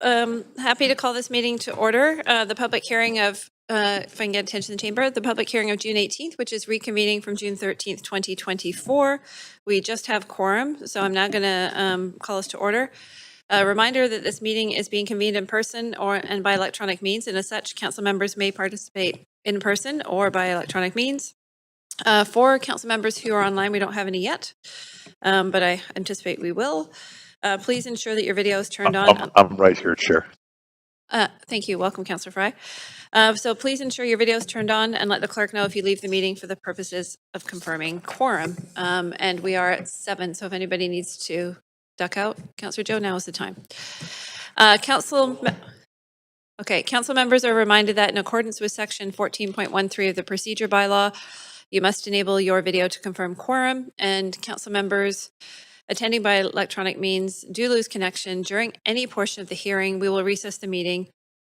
Happy to call this meeting to order. The public hearing of, if I can get attention in the chamber, the public hearing of June 18th, which is reconvening from June 13th, 2024. We just have quorum, so I'm now going to call us to order. A reminder that this meeting is being convened in person and by electronic means, and as such, council members may participate in person or by electronic means. For council members who are online, we don't have any yet, but I anticipate we will. Please ensure that your video is turned on. I'm right here, Chair. Thank you. Welcome, Councillor Fry. So please ensure your video is turned on and let the clerk know if you leave the meeting for the purposes of confirming quorum. And we are at 7, so if anybody needs to duck out, Councillor Joe, now is the time. Council members are reminded that in accordance with section 14.13 of the procedure bylaw, you must enable your video to confirm quorum, and council members attending by electronic means do lose connection during any portion of the hearing. We will recess the meeting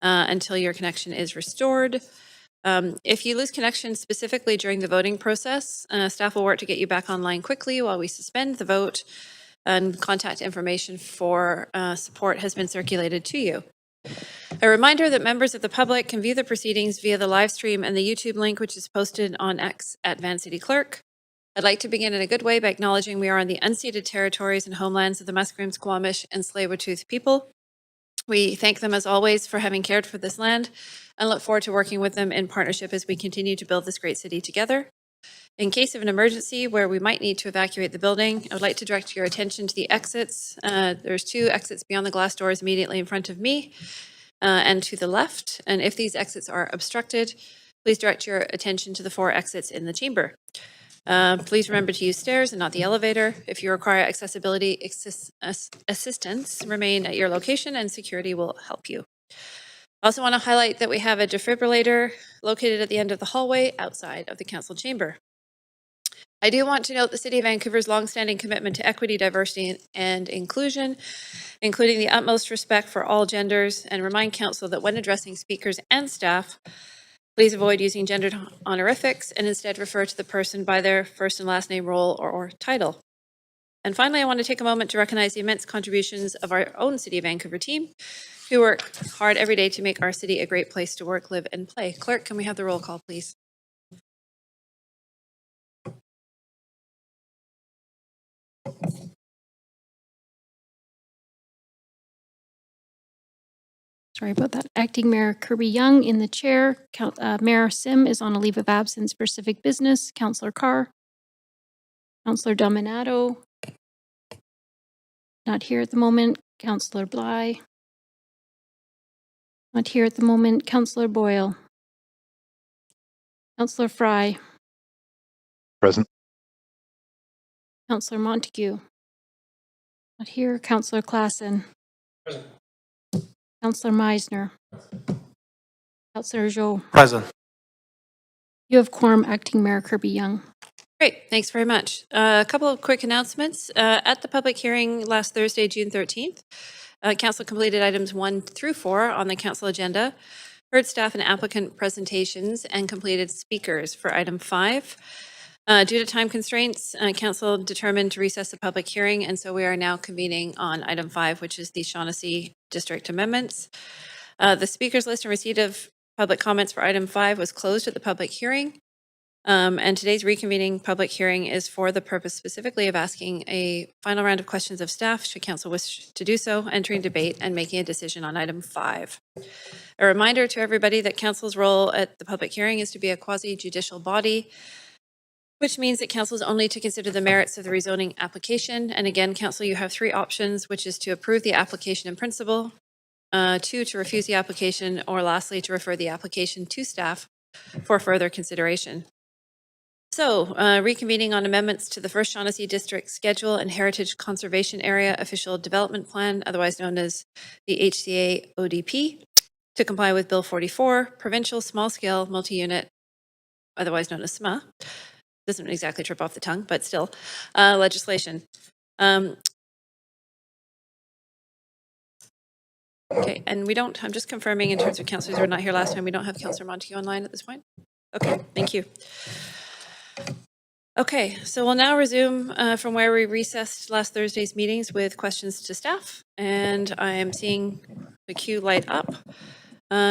until your connection is restored. If you lose connection specifically during the voting process, staff will work to get you back online quickly while we suspend the vote, and contact information for support has been circulated to you. A reminder that members of the public can view the proceedings via the live stream and the YouTube link, which is posted on X at Van City Clerk. I'd like to begin in a good way by acknowledging we are on the unceded territories and homelands of the Musqueam, Squamish, and Tsleil-Waututh people. We thank them as always for having cared for this land and look forward to working with them in partnership as we continue to build this great city together. In case of an emergency where we might need to evacuate the building, I would like to direct your attention to the exits. There's 2 exits beyond the glass doors immediately in front of me and to the left. And if these exits are obstructed, please direct your attention to the 4 exits in the chamber. Please remember to use stairs and not the elevator. If you require accessibility assistance, remain at your location and security will help you. I also want to highlight that we have a defibrillator located at the end of the hallway outside of the council chamber. I do want to note the City of Vancouver's longstanding commitment to equity, diversity, and inclusion, including the utmost respect for all genders, and remind council that when addressing speakers and staff, please avoid using gendered honorifics and instead refer to the person by their first and last name, role, or title. And finally, I want to take a moment to recognize the immense contributions of our own City of Vancouver team, who work hard every day to make our city a great place to work, live, and play. Clerk, can we have the roll call, please? Sorry about that. Acting Mayor Kirby-Yung in the chair. Mayor Sim is on a leave of absence for civic business. Councillor Carr. Councillor Dominato. Not here at the moment. Councillor Bly. Not here at the moment. Councillor Boyle. Councillor Fry. Present. Councillor Montague. Not here. Councillor Klassen. Present. Councillor Meisner. Councillor Joe. Present. You have quorum, Acting Mayor Kirby-Yung. Great, thanks very much. A couple of quick announcements. At the public hearing last Thursday, June 13th, Council completed items 1 through 4 on the Council agenda, heard staff and applicant presentations, and completed speakers for item 5. Due to time constraints, Council determined to recess the public hearing, and so we are now convening on item 5, which is the Shaughnessy District Amendments. The speakers list and receipt of public comments for item 5 was closed at the public hearing. And today's reconvening public hearing is for the purpose specifically of asking a final round of questions of staff, should council wish to do so, entering debate and making a decision on item 5. A reminder to everybody that council's role at the public hearing is to be a quasi-judicial body, which means that council is only to consider the merits of the rezoning application. And again, council, you have 3 options, which is to approve the application in principle, 2, to refuse the application, or lastly, to refer the application to staff for further consideration. So, reconvening on amendments to the First Shaughnessy District Schedule and Heritage Conservation Area Official Development Plan, otherwise known as the HCA ODP, to comply with Bill 44, Provincial Small Scale Multi-Unit, otherwise known as SMA. Doesn't exactly trip off the tongue, but still, legislation. Okay, and we don't, I'm just confirming in terms of councillors who were not here last time, we don't have Councillor Montague online at this point? Okay, thank you. Okay, so we'll now resume from where we recessed last Thursday's meetings with questions to staff. And I am seeing the queue light up.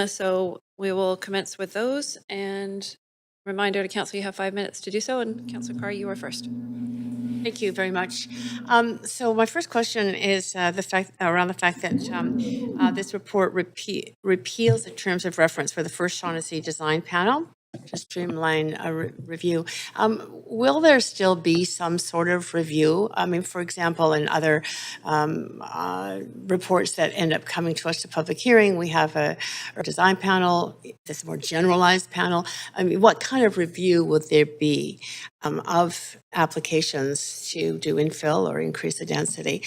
So we will commence with those, and reminder to council, you have 5 minutes to do so, and Councillor Carr, you are first. Thank you very much. So my first question is the fact that this report repeals the terms of reference for the First Shaughnessy Design Panel to streamline a review. Will there still be some sort of review? I mean, for example, in other reports that end up coming to us to public hearing, we have a design panel, this more generalized panel. I mean, what kind of review would there be of applications to do infill or increase the density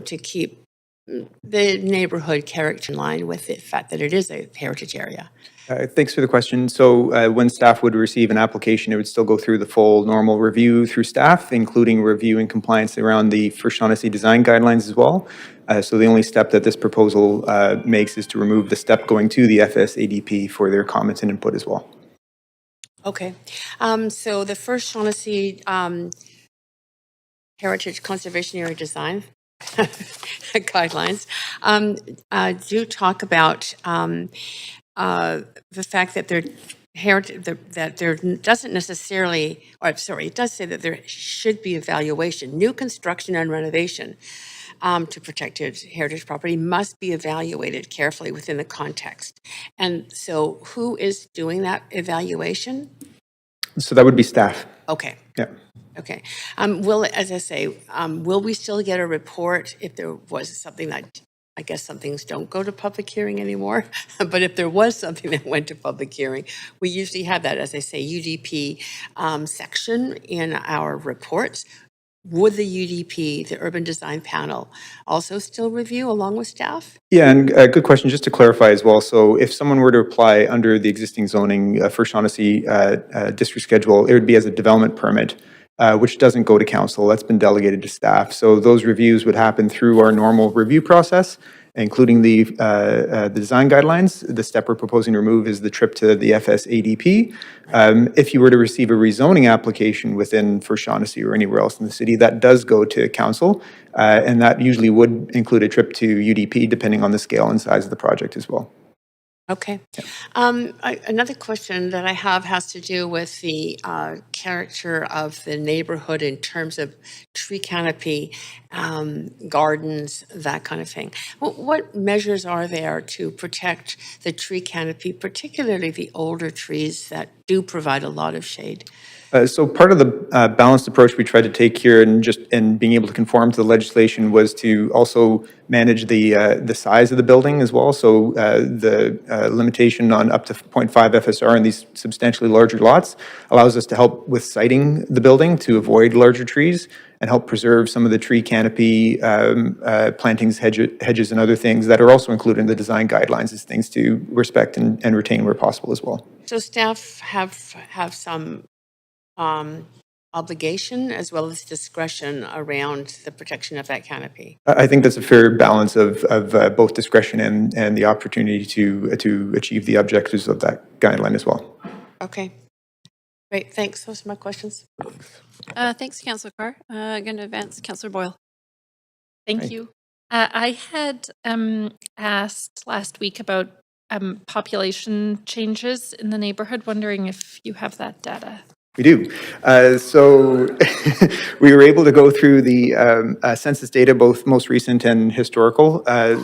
to keep the neighborhood character in line with the fact that it is a heritage area? Thanks for the question. So when staff would receive an application, it would still go through the full normal review through staff, including review and compliance around the First Shaughnessy design guidelines as well. So the only step that this proposal makes is to remove the step going to the FSADP for their comments and input as well. Okay. So the First Shaughnessy Heritage Conservation Area Design guidelines do talk about the fact that there doesn't necessarily, or sorry, it does say that there should be evaluation. New construction and renovation to protected heritage property must be evaluated carefully within the context. And so who is doing that evaluation? So that would be staff. Okay. Yeah. Okay. As I say, will we still get a report if there was something that, I guess some things don't go to public hearing anymore, but if there was something that went to public hearing, we usually have that, as I say, UDP section in our reports. Would the UDP, the Urban Design Panel, also still review along with staff? Yeah, and good question. Just to clarify as well, so if someone were to apply under the existing zoning First Shaughnessy district schedule, it would be as a development permit, which doesn't go to council. That's been delegated to staff. So those reviews would happen through our normal review process, including the design guidelines. The step we're proposing to remove is the trip to the FSADP. If you were to receive a rezoning application within First Shaughnessy or anywhere else in the city, that does go to council, and that usually would include a trip to UDP, depending on the scale and size of the project as well. Okay. Another question that I have has to do with the character of the neighborhood in terms of tree canopy, gardens, that kind of thing. What measures are there to protect the tree canopy, particularly the older trees that do provide a lot of shade? So part of the balanced approach we tried to take here and being able to conform to the legislation was to also manage the size of the building as well. So the limitation on up to 0.5 FSR in these substantially larger lots allows us to help with siting the building to avoid larger trees and help preserve some of the tree canopy, plantings, hedges, and other things that are also included in the design guidelines as things to respect and retain where possible as well. So staff have some obligation as well as discretion around the protection of that canopy. I think that's a fair balance of both discretion and the opportunity to achieve the objectives of that guideline as well. Okay. Great, thanks. Those are my questions. Thanks, Councillor Carr. Going to advance, Councillor Boyle. Thank you. I had asked last week about population changes in the neighborhood, wondering if you have that data. We do. So we were able to go through the census data, both most recent and historical.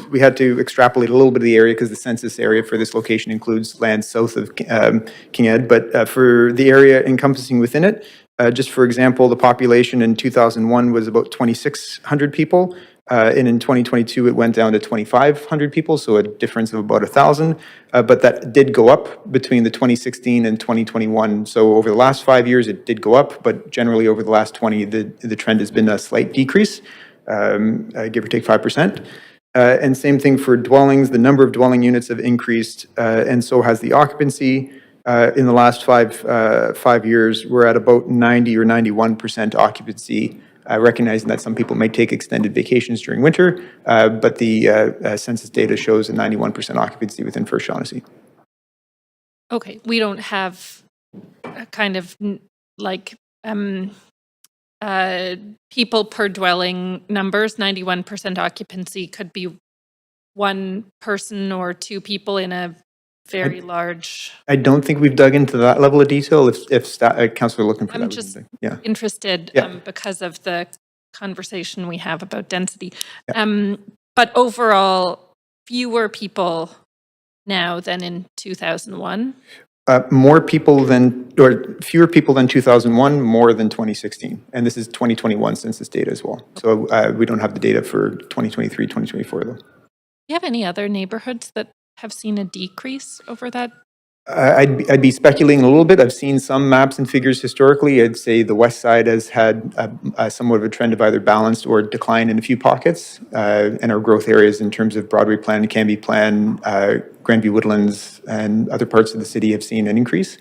We had to extrapolate a little bit of the area because the census area for this location includes land south of King Ed. But for the area encompassing within it, just for example, the population in 2001 was about 2,600 people. And in 2022, it went down to 2,500 people, so a difference of about 1,000. But that did go up between the 2016 and 2021. So over the last 5 years, it did go up, but generally over the last 20, the trend has been a slight decrease, give or take 5%. And same thing for dwellings. The number of dwelling units have increased, and so has the occupancy. In the last five years, we're at about 90 or 91% occupancy. Recognizing that some people may take extended vacations during winter, but the census data shows a 91% occupancy within First Shaughnessy. Okay, we don't have a kind of like people per dwelling numbers. 91% occupancy could be one person or two people in a very large? I don't think we've dug into that level of detail. If councillor looking for I'm that, we can just dig. Yeah. interested Yeah. because of the conversation we have about density. Yeah. But overall, fewer people now than in 2001. More people than, or fewer people than 2001, more than 2016. And this is 2021 census data as well. So we don't have the data for 2023, 2024 though. Do you have any other neighborhoods that have seen a decrease over that? I'd be speculating a little bit. I've seen some maps and figures historically. I'd say the west side has had somewhat of a trend of either balanced or decline in a few pockets. And our growth areas in terms of Broadway Plan, Canby Plan, Grandview Woodlands, and other parts of the city have seen an increase.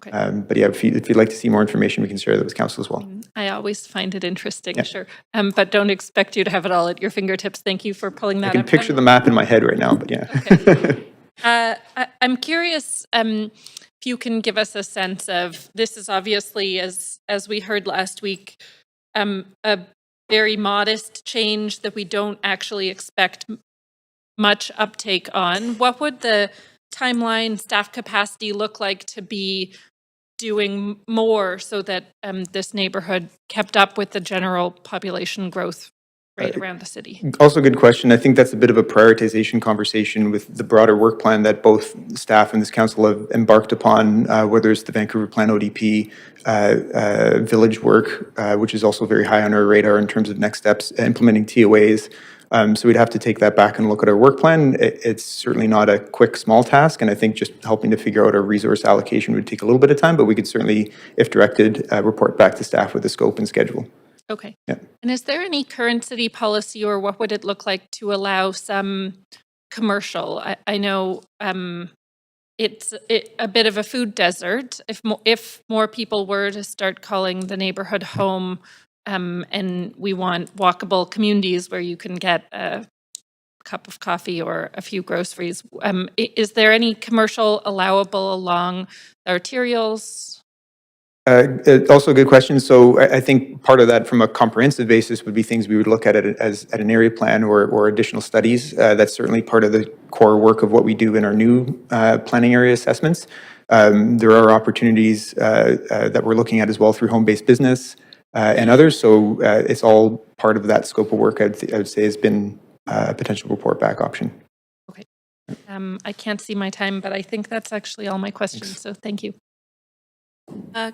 Okay. But yeah, if you'd like to see more information, we can share that with council as well. I always find it interesting, Yeah. sure. But don't expect you to have it all at your fingertips. Thank you for pulling that I can up. picture the map in my head right now, but yeah. Okay. I'm curious if you can give us a sense of, this is obviously, as we heard last week, a very modest change that we don't actually expect much uptake on. What would the timeline, staff capacity look like to be doing more so that this neighborhood kept up with the general population growth rate around the city? Also, good question. I think that's a bit of a prioritization conversation with the broader work plan that both staff and this council have embarked upon, whether it's the Vancouver Plan ODP, village work, which is also very high on our radar in terms of next steps, implementing TOAs. So we'd have to take that back and look at our work plan. It's certainly not a quick, small task, and I think just helping to figure out our resource allocation would take a little bit of time, but we could certainly, if directed, report back to staff with the scope and schedule. Okay. Yeah. And is there any current city policy, or what would it look like to allow some commercial? I know it's a bit of a food desert. If more people were to start calling the neighborhood home, and we want walkable communities where you can get a cup of coffee or a few groceries, is there any commercial allowable along arterials? Also a good question. So I think part of that from a comprehensive basis would be things we would look at it as at an area plan or additional studies. That's certainly part of the core work of what we do in our new planning area assessments. There are opportunities that we're looking at as well through home-based business and others. So it's all part of that scope of work I would say has been a potential report back option. Okay. I can't see my time, but I think that's actually all my questions. Thanks. So thank you.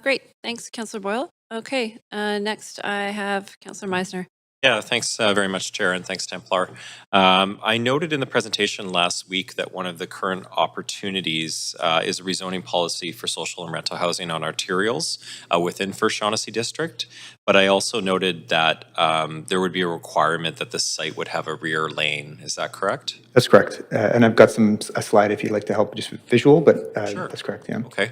Great. Thanks, Councillor Boyle. Okay. Next, I have Councillor Meisner. Yeah, thanks very much, Chair, and thanks, Templar. I noted in the presentation last week that one of the current opportunities is a rezoning policy for social and rental housing on arterials within First Shaughnessy District. But I also noted that there would be a requirement that the site would have a rear lane. Is that correct? That's correct. And I've got a slide if you'd like to help just with visual, but Sure. That's correct, yeah. Okay.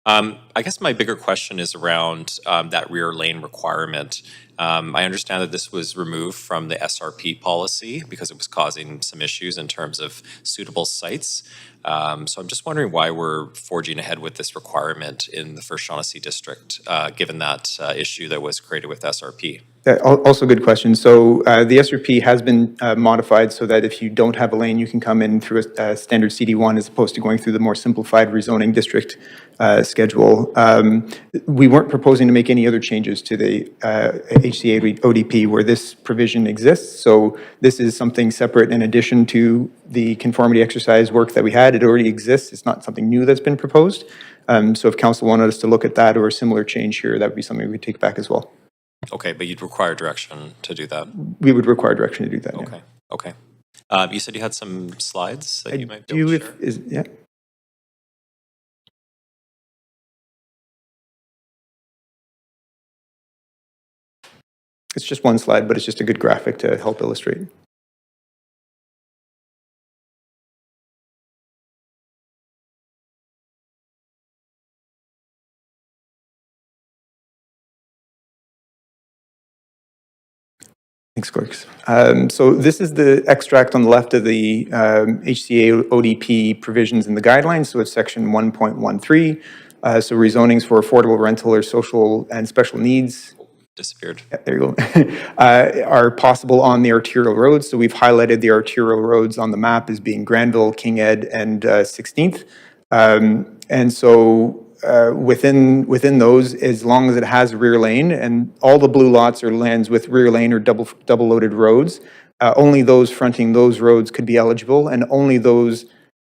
I guess my bigger question is around that rear lane requirement. I understand that this was removed from the SRP policy because it was causing some issues in terms of suitable sites. So I'm just wondering why we're forging ahead with this requirement in the First Shaughnessy District, given that issue that was created with SRP. Also good question. So the SRP has been modified so that if you don't have a lane, you can come in through a standard CD1 as opposed to going through the more simplified rezoning district schedule. We weren't proposing to make any other changes to the HCA ODP where this provision exists. So this is something separate in addition to the conformity exercise work that we had. It already exists. It's not something new that's been proposed. So if council wanted us to look at that or a similar change here, that would be something we'd take back as well. Okay, but you'd require direction to do that. We would require direction to do that. Okay, okay. You said you had some slides that you might be Do able to share? yeah. It's just one slide, but it's just a good graphic to help illustrate. Thanks, Clerks. So this is the extract on the left of the HCA ODP provisions in the guidelines. So it's section 1.13. So rezonings for affordable rental or social and special needs disappeared. Yeah, there you go, are possible on the arterial roads. So we've highlighted the arterial roads on the map as being Granville, King Ed, and 16th. And so within those, as long as it has a rear lane, and all the blue lots are lands with rear lane or double loaded roads, only those fronting those roads could be eligible, and only those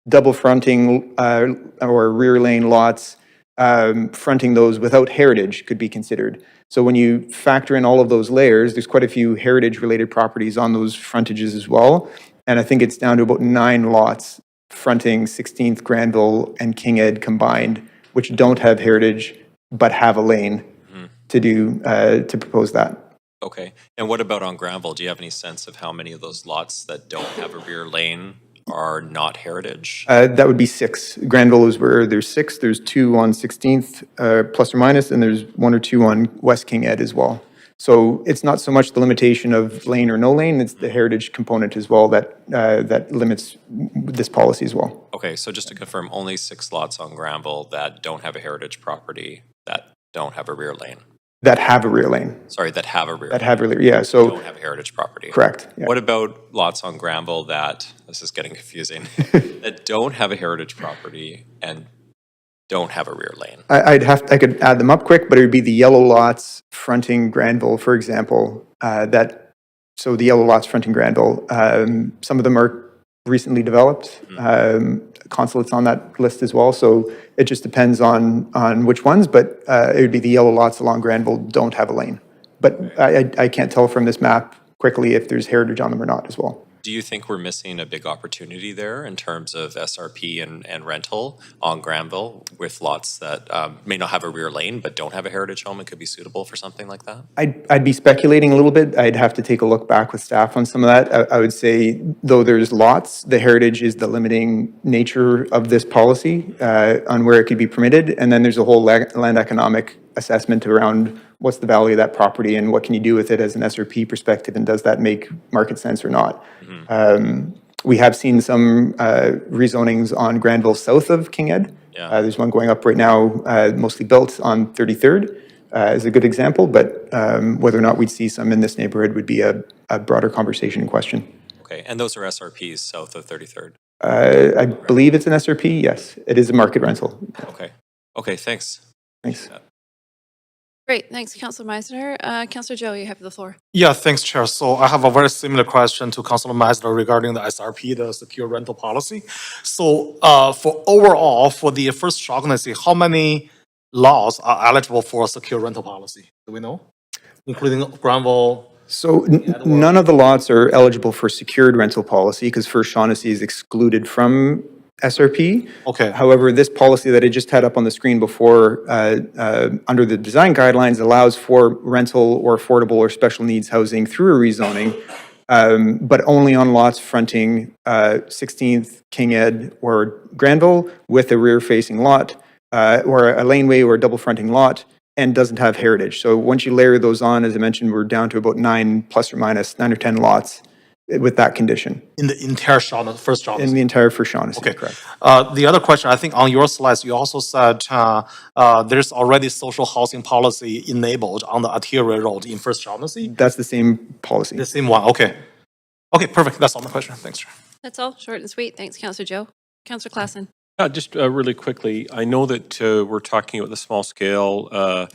double fronting or rear lane lots fronting those without heritage could be considered. So when you factor in all of those layers, there's quite a few heritage-related properties on those frontages as well. And I think it's down to about 9 lots fronting 16th, Granville, and King Ed combined, which don't have heritage but have a lane to propose that. Okay. And what about on Granville? Do you have any sense of how many of those lots that don't have a rear lane are not heritage? That would be 6. Granville is where there's 6. There's 2 on 16th, plus or minus, and there's 1 or 2 on West King Ed as well. So it's not so much the limitation of lane or no lane, it's the heritage component as well that limits this policy as well. Okay, so just to confirm, only 6 lots on Granville that don't have a heritage property that don't have a rear lane. That have a rear lane. Sorry, that have a rear That lane. have a rear, yeah, so, Don't have a heritage property. correct. Yeah. What about lots on Granville that, this is getting confusing, that don't have a heritage property and don't have a rear lane? I could add them up quick, but it would be the yellow lots fronting Granville, for example, so the yellow lots fronting Granville, some of them are recently developed. Consulate's on that list as well, so it just depends on which ones, but it would be the yellow lots along Granville don't have a lane. But I can't tell from this map quickly if there's heritage on them or not as well. Do you think we're missing a big opportunity there in terms of SRP and rental on Granville with lots that may not have a rear lane but don't have a heritage home and could be suitable for something like that? I'd be speculating a little bit. I'd have to take a look back with staff on some of that. I would say, though there's lots, the heritage is the limiting nature of this policy on where it could be permitted. And then there's a whole land economic assessment around what's the value of that property and what can you do with it as an SRP perspective, and does that make market sense or not? We have seen some rezonings on Granville south of King Ed. Yeah. There's one going up right now, mostly built on 33rd, is a good example, but whether or not we'd see some in this neighborhood would be a broader conversation in question. Okay, and those are SRPs south of 33rd? I believe it's an SRP, yes. It is a market rental. Okay. Okay, thanks. Thanks. Great, thanks, Councillor Meisner. Councillor Joe, you have the floor. Yeah, thanks, Chair. So I have a very similar question to Councilor Meisner regarding the SRP, the secure rental policy. So for overall, for the first occupancy, how many laws are eligible for a secure rental policy? Do we know? Including Granville? So none of the lots are eligible for secured rental policy because First Shaughnessy is excluded from SRP. Okay. However, this policy that I just had up on the screen before, under the design guidelines, allows for rental or affordable or special needs housing through a rezoning, but only on lots fronting 16th, King Ed, or Granville with a rear-facing lot, or a laneway or a double fronting lot, and doesn't have heritage. So once you layer those on, as I mentioned, we're down to about 9 plus or minus 9 or 10 lots with that condition. In the entire First Shaughnessy? In the entire First Shaughnessy, Okay. correct. The other question, I think on your slides, you also said there's already social housing policy enabled on the arterial road in First Shaughnessy? That's the same policy. The same one, okay. Okay, perfect. That's all my question. Thanks, Chair. That's all, short and sweet. Thanks, Councillor Joe. Councillor Klassen. Just really quickly, I know that we're talking about the small scale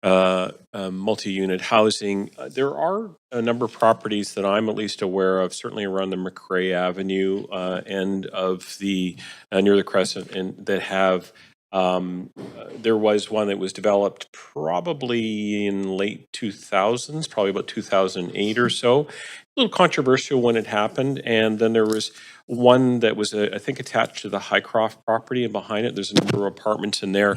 multi-unit housing. There are a number of properties that I'm at least aware of, certainly around the McRae Avenue end of the near the Crescent, and that have. There was one that was developed probably in late 2000s, probably about 2008 or so. A little controversial when it happened, and then there was one that was, I think, attached to the Highcroft property, and behind it, there's a number of apartments in there.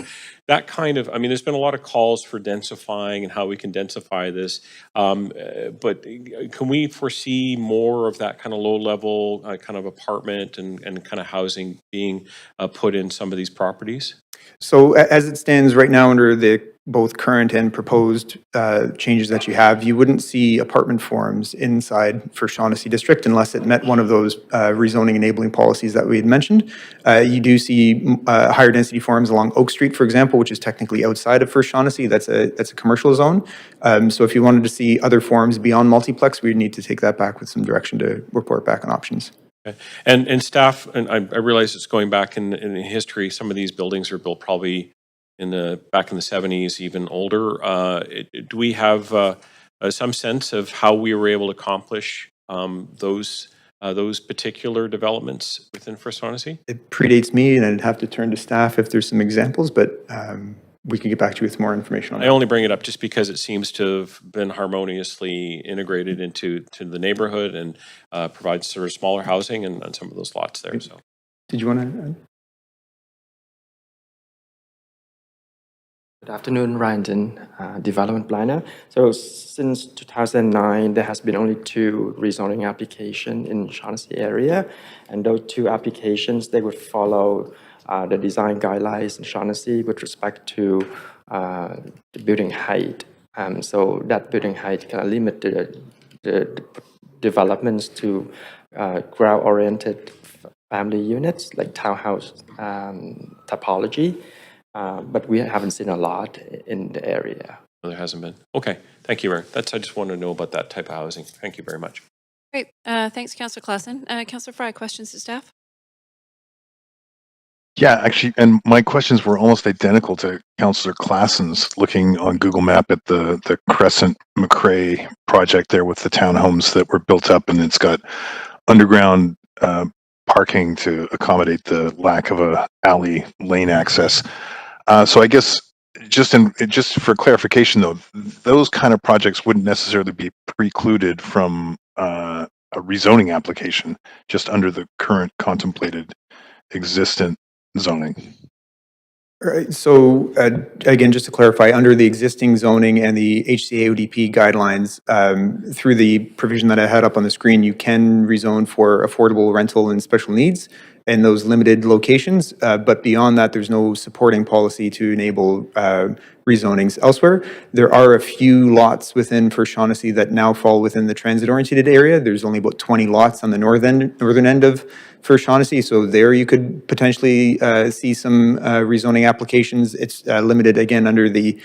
That kind of, I mean, there's been a lot of calls for densifying and how we can densify this, but can we foresee more of that kind of low-level kind of apartment and kind of housing being put in some of these properties? So as it stands right now under the both current and proposed changes that you have, you wouldn't see apartment forms inside First Shaughnessy District unless it met one of those rezoning enabling policies that we had mentioned. You do see higher density forms along Oak Street, for example, which is technically outside of First Shaughnessy. That's a commercial zone. So if you wanted to see other forms beyond multiplex, we'd need to take that back with some direction to report back on options. Okay. And staff, and I realize it's going back in history, some of these buildings were built probably back in the 70s, even older. Do we have some sense of how we were able to accomplish those particular developments within First Shaughnessy? It predates me, and I'd have to turn to staff if there's some examples, but we can get back to you with more information on I that. only bring it up just because it seems to have been harmoniously integrated into the neighborhood and provides sort of smaller housing and on some of those lots there. So, Did you want to add? Good afternoon, Ryan, development planner. So since 2009, there has been only 2 rezoning applications in Shaughnessy area, and those 2 applications, they would follow the design guidelines in Shaughnessy with respect to the building height. So that building height can limit the developments to ground-oriented family units like townhouse typology. But we haven't seen a lot in the area. no, there hasn't been. Okay, thank you, Aaron. I just wanted to know about that type of housing. Thank you very much. Great. Thanks, Councillor Klassen. Councillor Fry, questions to staff? Yeah, actually, and my questions were almost identical to Councillor Klassen's, looking on Google Map at the Crescent McCrae project there with the townhomes that were built up, and it's got underground parking to accommodate the lack of a alley lane access. So I guess just for clarification though, those kind of projects wouldn't necessarily be precluded from a rezoning application just under the current contemplated existent zoning. All right, so again, just to clarify, under the existing zoning and the HCA ODP guidelines, through the provision that I had up on the screen, you can rezone for affordable rental and special needs in those limited locations. But beyond that, there's no supporting policy to enable rezonings elsewhere. There are a few lots within First Shaughnessy that now fall within the transit-oriented area. There's only about 20 lots on the northern end of First Shaughnessy, so there you could potentially see some rezoning applications. It's limited again under the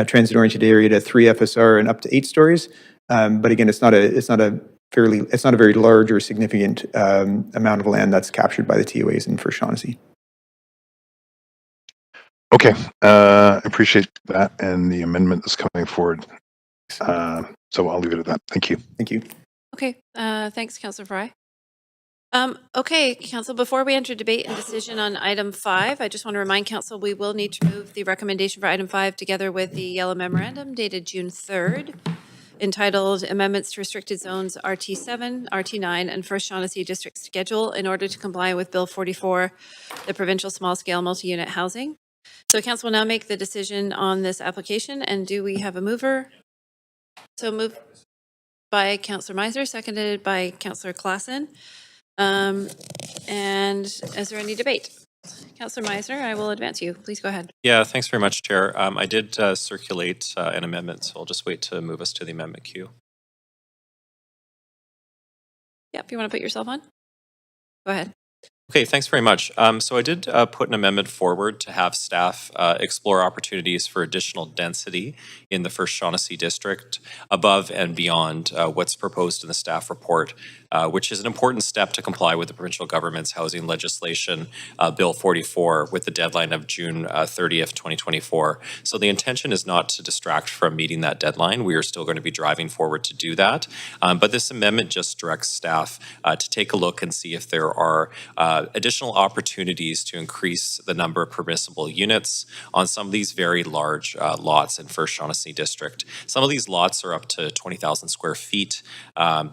transit-oriented area to 3 FSR and up to 8 stories. But again, it's not a very large or significant amount of land that's captured by the TOAs in First Shaughnessy. Okay, I appreciate that and the amendment that's coming forward. So I'll leave it at that. Thank you. Thank you. Okay, thanks, Councillor Fry. Okay, Council, before we enter debate and decision on item 5, I just want to remind Council we will need to move the recommendation for item 5 together with the yellow memorandum dated June 3rd, entitled Amendments to Restricted Zones RT7, RT9, and First Shaughnessy District Schedule in order to comply with Bill 44, the Provincial Small Scale Multi-Unit Housing. So Council will now make the decision on this application, and do we have a mover? So moved by Councillor Meiser, seconded by Councillor Klassen. And is there any debate? Councillor Meiser, I will advance you. Please go ahead. Yeah, thanks very much, Chair. I did circulate an amendment, so I'll just wait to move us to the amendment queue. Yep, if you want to put yourself on. Go ahead. Okay, thanks very much. So I did put an amendment forward to have staff explore opportunities for additional density in the First Shaughnessy District above and beyond what's proposed in the staff report, which is an important step to comply with the provincial government's housing legislation, Bill 44, with the deadline of June 30th, 2024. So the intention is not to distract from meeting that deadline. We are still going to be driving forward to do that. But this amendment just directs staff to take a look and see if there are additional opportunities to increase the number of permissible units on some of these very large lots in First Shaughnessy District. Some of these lots are up to 20,000 square feet.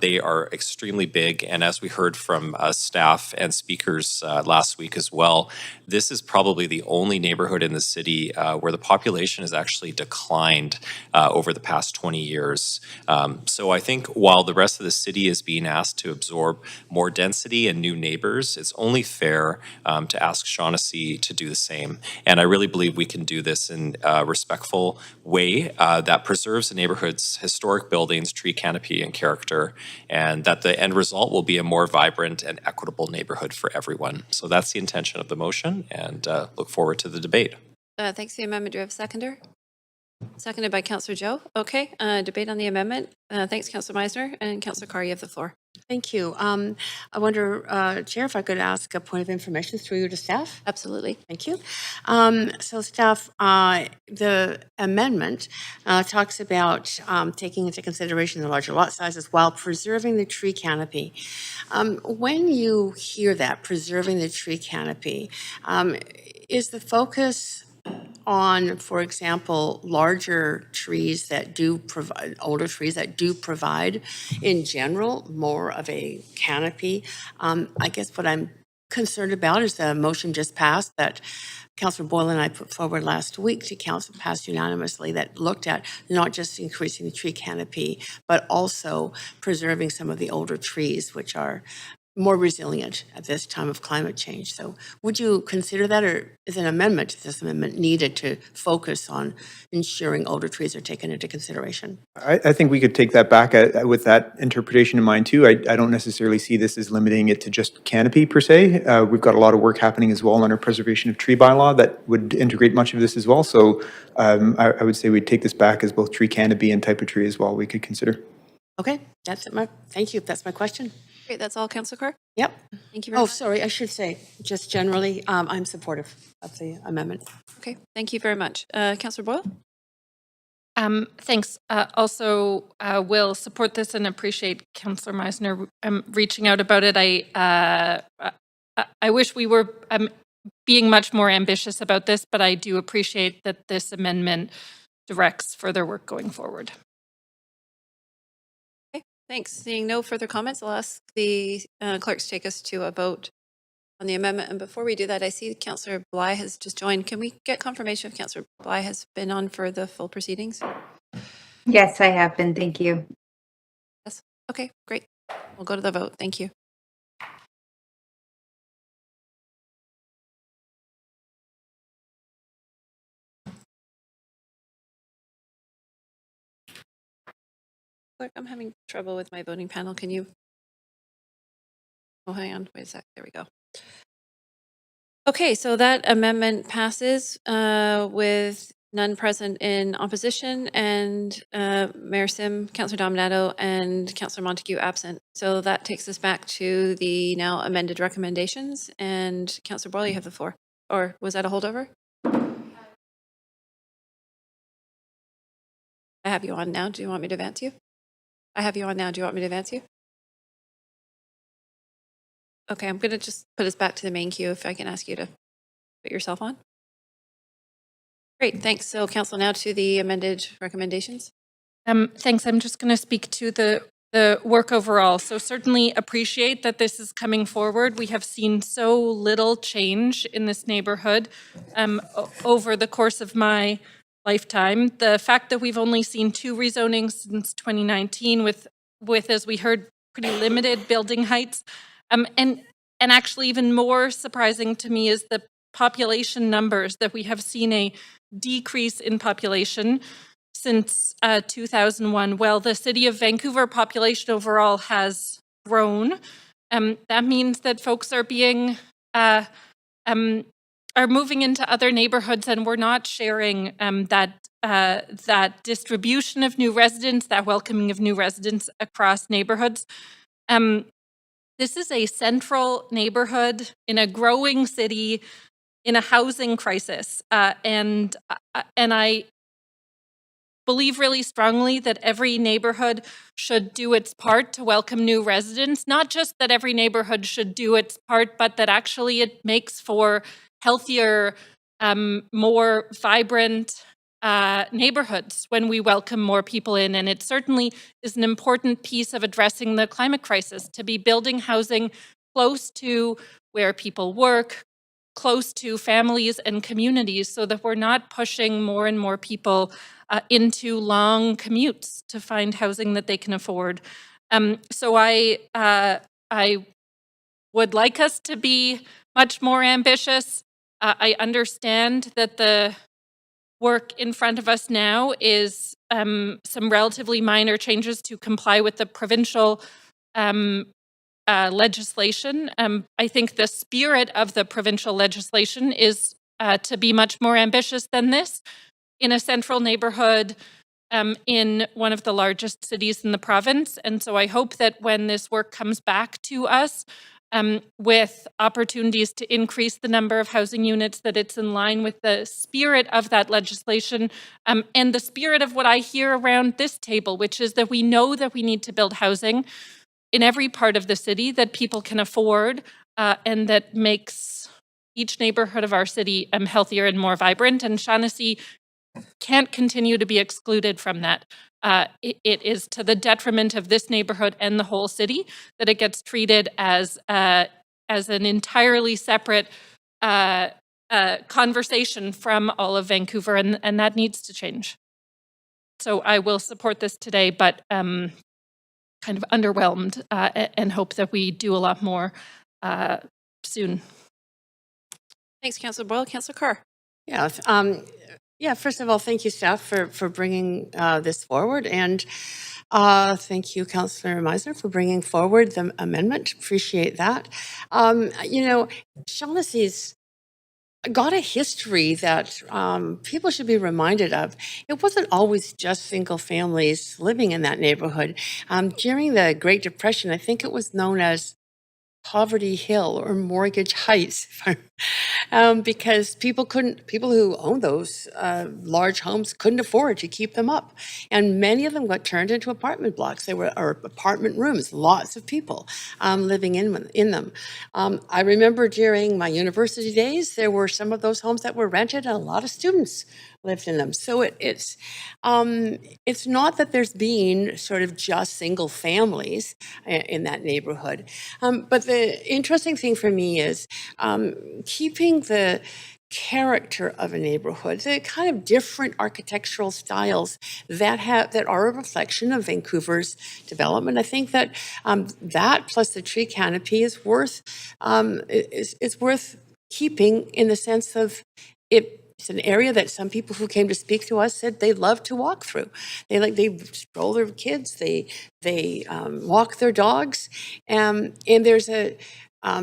They are extremely big. And as we heard from staff and speakers last week as well, this is probably the only neighborhood in the city where the population has actually declined over the past 20 years. So I think while the rest of the city is being asked to absorb more density and new neighbors, it's only fair to ask Shaughnessy to do the same. And I really believe we can do this in a respectful way that preserves the neighborhood's historic buildings, tree canopy, and character, and that the end result will be a more vibrant and equitable neighborhood for everyone. So that's the intention of the motion, and look forward to the debate. Thanks for the amendment. Do we have a seconder? Seconded by Councillor Joe. Okay, debate on the amendment. Thanks, Councillor Meisner. And Councillor Carr, you have the floor. Thank you. I wonder, Chair, if I could ask a point of information through you to staff? Absolutely. Thank you. So staff, the amendment talks about taking into consideration the larger lot sizes while preserving the tree canopy. When you hear that, preserving the tree canopy, is the focus on, for example, larger trees that do provide, older trees that do provide, in general, more of a canopy? I guess what I'm concerned about is the motion just passed that Councillor Boyle and I put forward last week to council, passed unanimously, that looked at not just increasing the tree canopy, but also preserving some of the older trees, which are more resilient at this time of climate change. So would you consider that, or is an amendment to this amendment needed to focus on ensuring older trees are taken into consideration? I think we could take that back with that interpretation in mind too. I don't necessarily see this as limiting it to just canopy per se. We've got a lot of work happening as well on our preservation of tree bylaw that would integrate much of this as well. So I would say we'd take this back as both tree canopy and type of tree as well we could consider. Okay, that's it. Thank you. That's my question. Great, that's all, Councillor Carr? Yep. Thank you very Oh, much. sorry, I should say, just generally, I'm supportive of the amendment. Okay, thank you very much. Councillor Boyle? Thanks. Also, will support this and appreciate Councillor Meisner reaching out about it. I wish we were being much more ambitious about this, but I do appreciate that this amendment directs further work going forward. Okay, thanks. Seeing no further comments, I'll ask the clerks to take us to a vote on the amendment. And before we do that, I see Councillor Bly has just joined. Can we get confirmation if Councillor Bly has been on for the full proceedings? Yes, I have been. Thank you. Yes. Okay, great. We'll go to the vote. Thank you. Clerk, I'm having trouble with my voting panel. Can you? Oh, hang on. Wait a sec. There we go. Okay, so that amendment passes with none present in opposition, and Mayor Sim, Councillor Dominato, and Councillor Montague absent. So that takes us back to the now amended recommendations. And Councillor Boyle, you have the floor. Or was that a holdover? I have you on now. Do you want me to advance you? I have you on now. Do you want me to advance you? Okay, I'm going to just put us back to the main queue if I can ask you to put yourself on. Great, thanks. So council, now to the amended recommendations. Thanks. I'm just going to speak to the work overall. So certainly appreciate that this is coming forward. We have seen so little change in this neighborhood over the course of my lifetime. The fact that we've only seen 2 rezonings since 2019 with, as we heard, pretty limited building heights. And actually even more surprising to me is the population numbers, that we have seen a decrease in population since 2001. Well, the city of Vancouver population overall has grown. That means that folks are being are moving into other neighborhoods, and we're not sharing that distribution of new residents, that welcoming of new residents across neighborhoods. This is a central neighborhood in a growing city in a housing crisis, and I believe really strongly that every neighborhood should do its part to welcome new residents. Not just that every neighborhood should do its part, but that actually it makes for healthier, more vibrant, neighborhoods when we welcome more people in. And it certainly is an important piece of addressing the climate crisis, to be building housing close to where people work, close to families and communities, so that we're not pushing more and more people into long commutes to find housing that they can afford. So I would like us to be much more ambitious. I understand that the work in front of us now is some relatively minor changes to comply with the provincial legislation. I think the spirit of the provincial legislation is to be much more ambitious than this. In a central neighborhood in one of the largest cities in the province. And so I hope that when this work comes back to us with opportunities to increase the number of housing units, that it's in line with the spirit of that legislation and the spirit of what I hear around this table, which is that we know that we need to build housing in every part of the city that people can afford and that makes each neighborhood of our city healthier and more vibrant. And Shaughnessy can't continue to be excluded from that. It is to the detriment of this neighborhood and the whole city that it gets treated as an entirely separate conversation from all of Vancouver, and that needs to change. So I will support this today, but kind of underwhelmed and hope that we do a lot more soon. Thanks, Councillor Boyle. Councillor Carr. Yeah, first of all, thank you, staff, for bringing this forward. And thank you, Councillor Meisner, for bringing forward the amendment. Appreciate that. Shaughnessy's got a history that people should be reminded of. It wasn't always just single families living in that neighborhood. During the Great Depression, I think it was known as Poverty Hill or Mortgage Heights, because people who owned those large homes couldn't afford to keep them up, and many of them got turned into apartment blocks. Or apartment rooms. Lots of people living in them. I remember during my university days, there were some of those homes that were rented, and a lot of students lived in them. So it's not that there's been sort of just single families in that neighborhood. But the interesting thing for me is keeping the character of a neighborhood, the kind of different architectural styles that are a reflection of Vancouver's development. I think that that plus the tree canopy is worth keeping, in the sense of it's an area that some people who came to speak to us said they love to walk through. They stroll their kids, they walk their dogs, and there's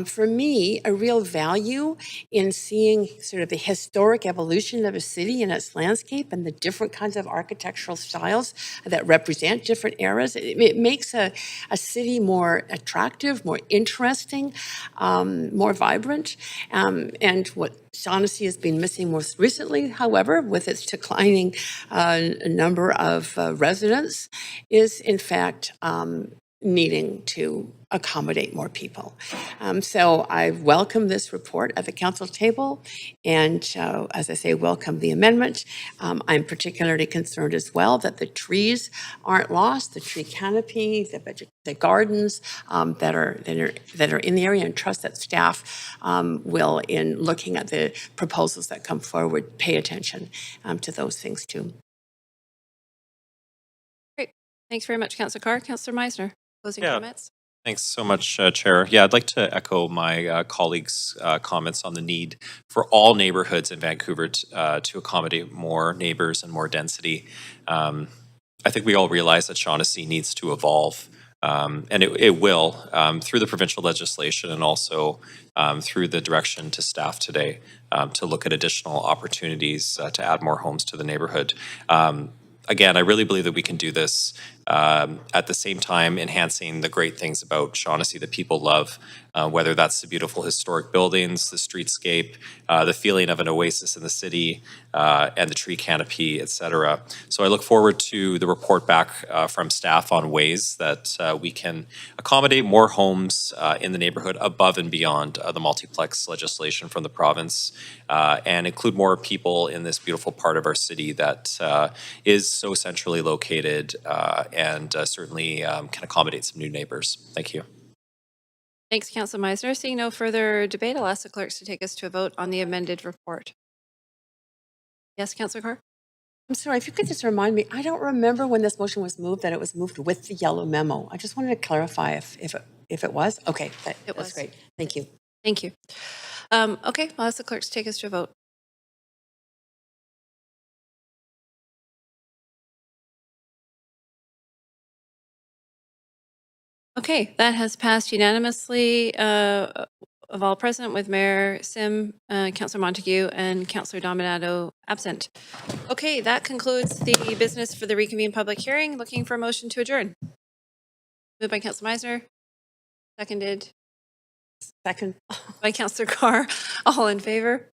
for me, a real value in seeing sort of the historic evolution of a city and its landscape and the different kinds of architectural styles that represent different eras. It makes a city more attractive, more interesting, more vibrant. And what Shaughnessy has been missing most recently, however, with its declining number of residents, is in fact needing to accommodate more people. So I welcome this report at the council table, and as I say, welcome the amendment. I'm particularly concerned as well that the trees aren't lost, the tree canopy, the gardens that are in the area, and trust that staff will, in looking at the proposals that come forward, pay attention to those things too. Great. Thanks very much, Councillor Carr. Councillor Meisner, closing comments. Thanks so much, Chair. Yeah, I'd like to echo my colleagues' comments on the need for all neighborhoods in Vancouver to accommodate more neighbors and more density. I think we all realize that Shaughnessy needs to evolve, and it will through the provincial legislation and also through the direction to staff today to look at additional opportunities to add more homes to the neighborhood. Again, I really believe that we can do this at the same time enhancing the great things about Shaughnessy that people love, whether that's the beautiful historic buildings, the streetscape, the feeling of an oasis in the city, and the tree canopy, et cetera. So I look forward to the report back from staff on ways that we can accommodate more homes in the neighborhood above and beyond the multiplex legislation from the province, and include more people in this beautiful part of our city that is so centrally located and certainly can accommodate some new neighbors. Thank you. Thanks, Councillor Meisner. Seeing no further debate, I'll ask the clerks to take us to a vote on the amended report. Yes, Councillor Carr? I'm sorry, if you could just remind me, I don't remember when this motion was moved, that it was moved with the yellow memo. I just wanted to clarify if it was. Okay, It was. that's great. Thank you. Thank you. Okay, I'll ask the clerks to take us to a vote. Okay, that has passed unanimously of all present, with Mayor Sim, Councillor Montague, and Councillor Dominato absent. Okay, that concludes the business for the reconvened public hearing. Looking for a motion to adjourn. Moved by Councillor Meisner, seconded Second. by Councillor Carr. All in favor?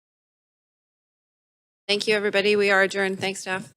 Thank you, everybody. We are adjourned. Thanks, staff.